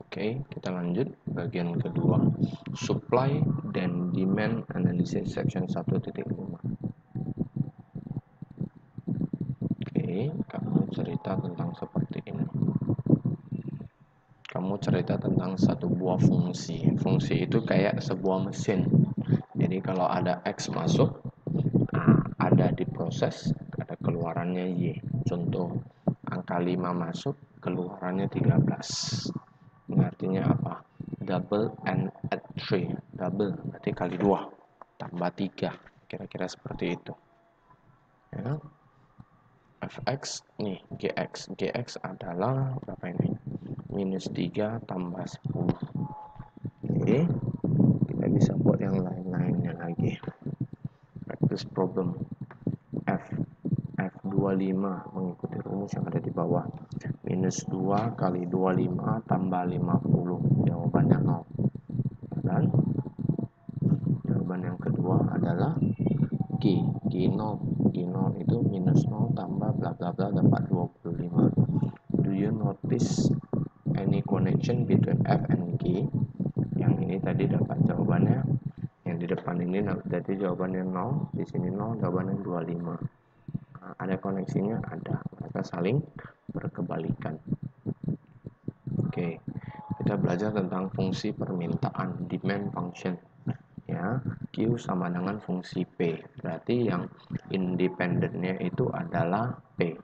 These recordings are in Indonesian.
Oke, kita lanjut bagian kedua, supply dan demand analysis section 1.5. Oke, kamu cerita tentang seperti ini. Kamu cerita tentang satu buah fungsi. Fungsi itu kayak sebuah mesin. Jadi kalau ada X masuk, ada diproses, ada keluarannya Y. Contoh, angka 5 masuk, keluarannya 13. Ini artinya apa? Double and add 3. Double berarti kali 2 tambah 3. Kira-kira seperti itu. Ya. Fx nih, Gx adalah berapa ini? Minus 3 tambah 10. Oke, kita bisa buat yang lain-lainnya lagi. Practice problem. F25 mengikuti rumus yang ada di bawah. Minus 2 kali 25 tambah 50. Jawabannya 0. Dan jawaban yang kedua adalah G0 itu minus 0 tambah bla bla bla dapat 25. Do you notice any connection between F and G? Yang ini tadi dapat jawabannya, yang di depan ini jadi jawabannya 0, di sini 0, jawabannya 25. Nah, ada koneksinya? Ada, mereka saling berkebalikan. Oke, kita belajar tentang fungsi permintaan, demand function. Ya, Q sama dengan fungsi P. Berarti yang independennya itu adalah P,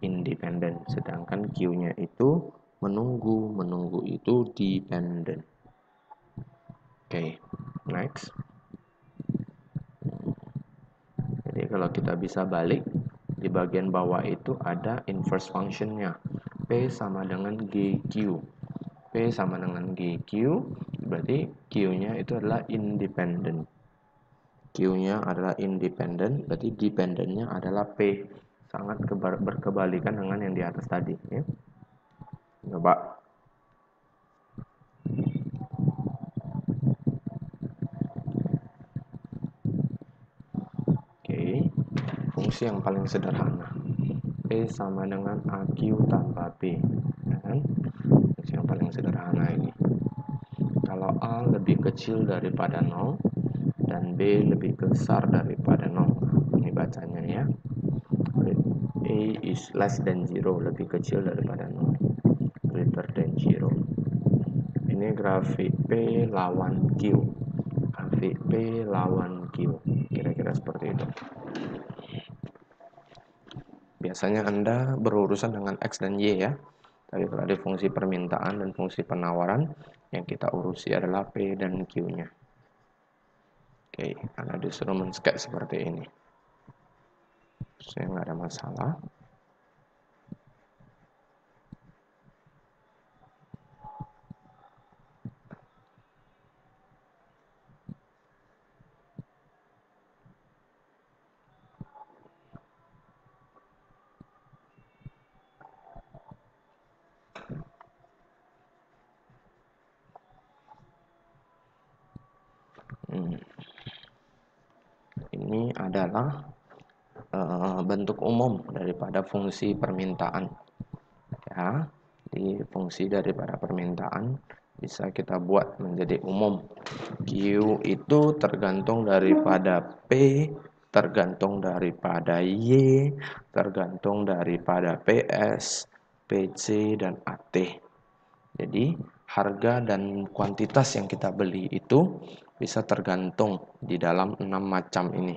independen. Sedangkan Q-nya itu menunggu, menunggu itu dependent. Oke, next. Jadi kalau kita bisa balik, di bagian bawah itu ada inverse functionnya. P sama dengan GQ. P sama dengan GQ, berarti Q-nya itu adalah independent. Q-nya adalah independent, berarti dependennya adalah P. Sangat berkebalikan dengan yang di atas tadi. Ya. Coba. Oke, fungsi yang paling sederhana. P sama dengan AQ tambah P. Ya kan? Fungsi yang paling sederhana ini. Kalau A lebih kecil daripada 0 dan B lebih besar daripada 0. Ini bacanya ya. A is less than 0, lebih kecil daripada 0. Greater than 0. Ini grafik P lawan Q. Grafik P lawan Q. Kira-kira seperti itu. Biasanya Anda berurusan dengan X dan Y ya. Tapi kalau ada fungsi permintaan dan fungsi penawaran, yang kita urusi adalah P dan Q-nya. Oke, Anda disuruh men-sketch seperti ini. Saya nggak ada masalah. Ini adalah bentuk umum daripada fungsi permintaan. Ya, di fungsi daripada permintaan bisa kita buat menjadi umum. Q itu tergantung daripada P, tergantung daripada Y, tergantung daripada PS, PC, dan AT. Jadi harga dan kuantitas yang kita beli itu bisa tergantung di dalam 6 macam ini.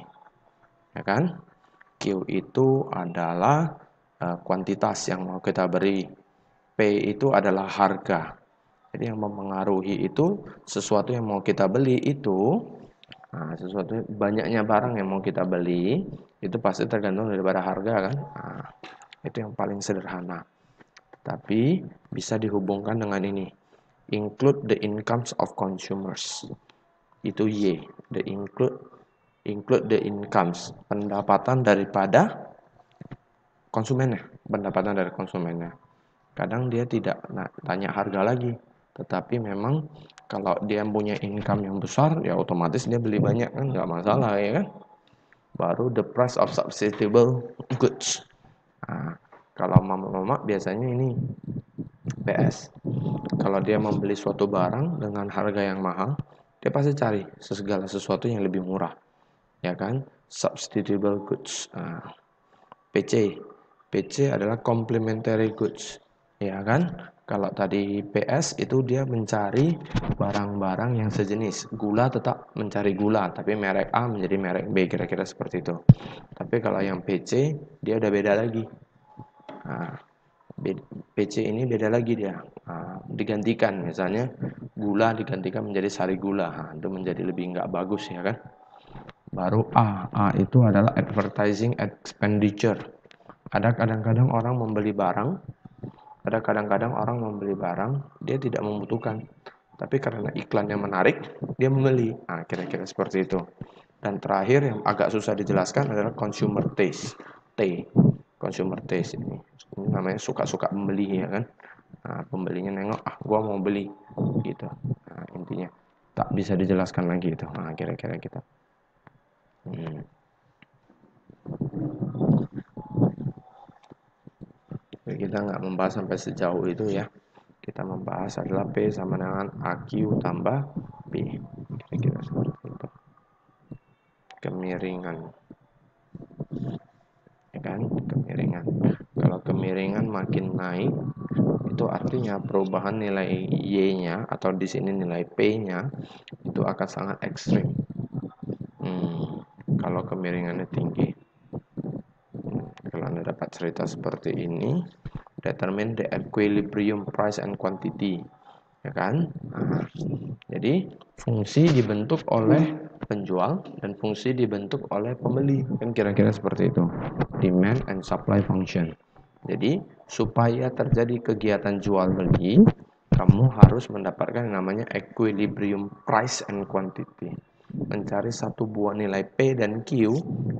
Ya kan? Q itu adalah kuantitas yang mau kita beri. P itu adalah harga. Jadi yang mempengaruhi itu sesuatu yang mau kita beli itu, sesuatu banyaknya barang yang mau kita beli itu pasti tergantung daripada harga kan. Nah, itu yang paling sederhana. Tapi bisa dihubungkan dengan ini. Include the incomes of consumers. Itu Y. The include the incomes, pendapatan daripada konsumennya, pendapatan dari konsumennya. Kadang dia tidak tanya harga lagi, tetapi memang kalau dia punya income yang besar, ya otomatis dia beli banyak kan, nggak masalah ya kan. Baru the price of substitutable goods. Nah, kalau mama-mama biasanya ini PS. Kalau dia membeli suatu barang dengan harga yang mahal, dia pasti cari segala sesuatu yang lebih murah, ya kan? Substitutable goods. Nah, PC. PC adalah complementary goods, ya kan? Kalau tadi PS itu dia mencari barang-barang yang sejenis. Gula tetap mencari gula, tapi merek A menjadi merek B, kira-kira seperti itu. Tapi kalau yang PC, dia udah beda lagi. Nah, PC ini beda lagi dia. Nah, digantikan, misalnya gula digantikan menjadi sari gula. Nah, itu menjadi lebih nggak bagus, ya kan? Baru A. A itu adalah advertising expenditure. Ada kadang-kadang orang membeli barang, dia tidak membutuhkan. Tapi karena iklannya menarik, dia membeli. Nah, kira-kira seperti itu. Dan terakhir yang agak susah dijelaskan adalah consumer taste. T. Consumer taste ini namanya suka-suka membeli, ya kan? Nah, pembelinya nengok, gua mau beli gitu. Nah, intinya tak bisa dijelaskan lagi itu. Nah, kira-kira gitu. Kita nggak membahas sampai sejauh itu ya. Kita membahas adalah P sama dengan AQ tambah B. Kira-kira seperti itu. Kemiringan. Ya kan? Kemiringan. Kalau kemiringan makin naik, itu artinya perubahan nilai Y-nya atau di sini nilai P-nya itu akan sangat ekstrim. Kalau kemiringannya tinggi. Kalau Anda dapat cerita seperti ini, determine the equilibrium price and quantity, ya kan? Nah, jadi fungsi dibentuk oleh penjual dan fungsi dibentuk oleh pembeli, kan kira-kira seperti itu. Demand and supply function. Jadi supaya terjadi kegiatan jual beli, kamu harus mendapatkan yang namanya equilibrium price and quantity. Mencari satu buah nilai P dan Q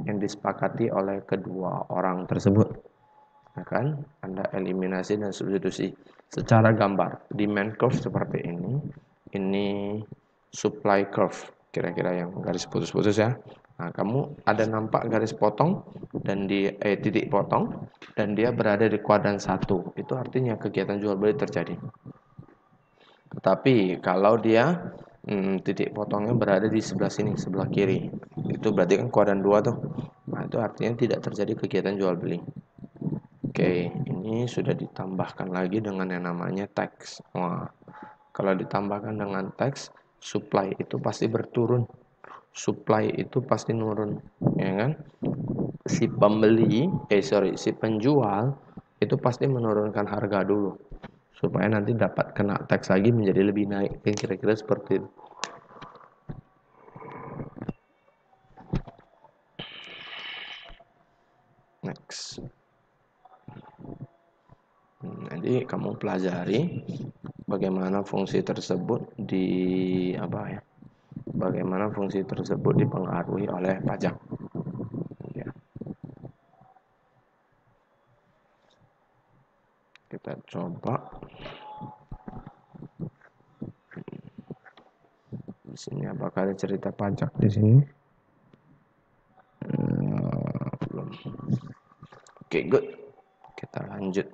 yang disepakati oleh kedua orang tersebut. Ya kan? Anda eliminasi dan substitusi secara gambar. Demand curve seperti ini supply curve, kira-kira yang garis putus-putus ya. Nah, kamu ada nampak garis potong dan titik potong dan dia berada di kuadran 1. Itu artinya kegiatan jual beli terjadi. Tetapi kalau dia titik potongnya berada di sebelah sini, sebelah kiri, itu berarti kan kuadran 2 tuh. Nah, itu artinya tidak terjadi kegiatan jual beli. Oke, ini sudah ditambahkan lagi dengan yang namanya teks. Wah, kalau ditambahkan dengan teks, supply itu pasti berturun. Supply itu pasti nurun, ya kan? Si penjual itu pasti menurunkan harga dulu supaya nanti dapat kena teks lagi menjadi lebih naik. Kira-kira seperti itu. Next. Jadi kamu pelajari bagaimana fungsi tersebut bagaimana fungsi tersebut dipengaruhi oleh pajak. Ya. Kita coba. Di sini apakah ada cerita pajak di sini? Belum. Oke, good. Kita lanjut.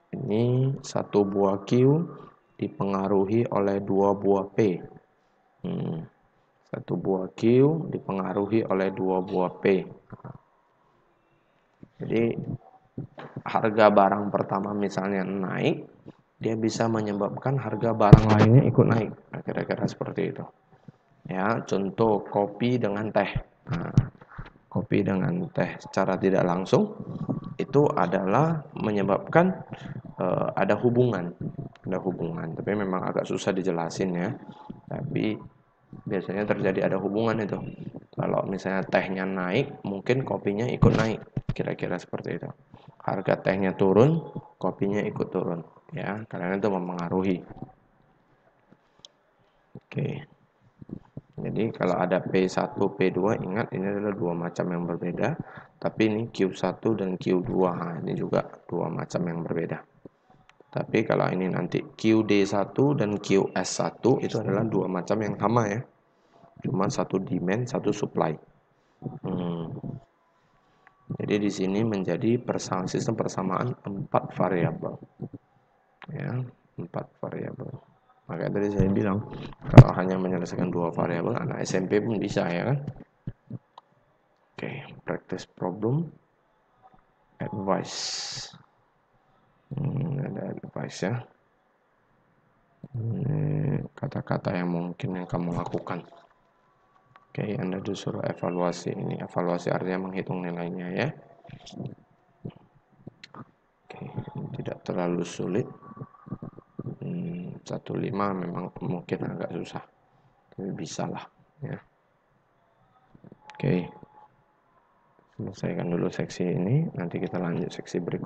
Ini satu buah Q dipengaruhi oleh dua buah P. Satu buah Q dipengaruhi oleh dua buah P. Jadi harga barang pertama misalnya naik, dia bisa menyebabkan harga barang lainnya ikut naik. Nah, kira-kira seperti itu. Ya, contoh kopi dengan teh. Nah, kopi dengan teh secara tidak langsung itu adalah menyebabkan ada hubungan, tapi memang agak susah dijelasin ya. Tapi biasanya terjadi ada hubungan itu. Kalau misalnya tehnya naik, mungkin kopinya ikut naik, kira-kira seperti itu. Harga tehnya turun, kopinya ikut turun, ya, karena itu mempengaruhi. Oke. Jadi kalau ada P1, P2, ingat ini adalah dua macam yang berbeda. Tapi ini Q1 dan Q2, nah, ini juga dua macam yang berbeda. Tapi kalau ini nanti QD1 dan QS1 itu adalah dua macam yang sama ya. Cuma satu demand, satu supply. Jadi di sini menjadi sistem persamaan 4 variabel. Ya, 4 variabel. Makanya tadi saya bilang kalau hanya menyelesaikan 2 variabel anak SMP pun bisa, ya kan? Oke, practice problem, advice. Ada advice ya. Ini kata-kata yang mungkin yang kamu lakukan. Oke, Anda disuruh evaluasi. Ini evaluasi artinya menghitung nilainya ya. Oke, tidak terlalu sulit. 1,5 memang mungkin agak susah, tapi bisa lah ya. Oke, selesaikan dulu seksi ini, nanti kita lanjut seksi berikutnya.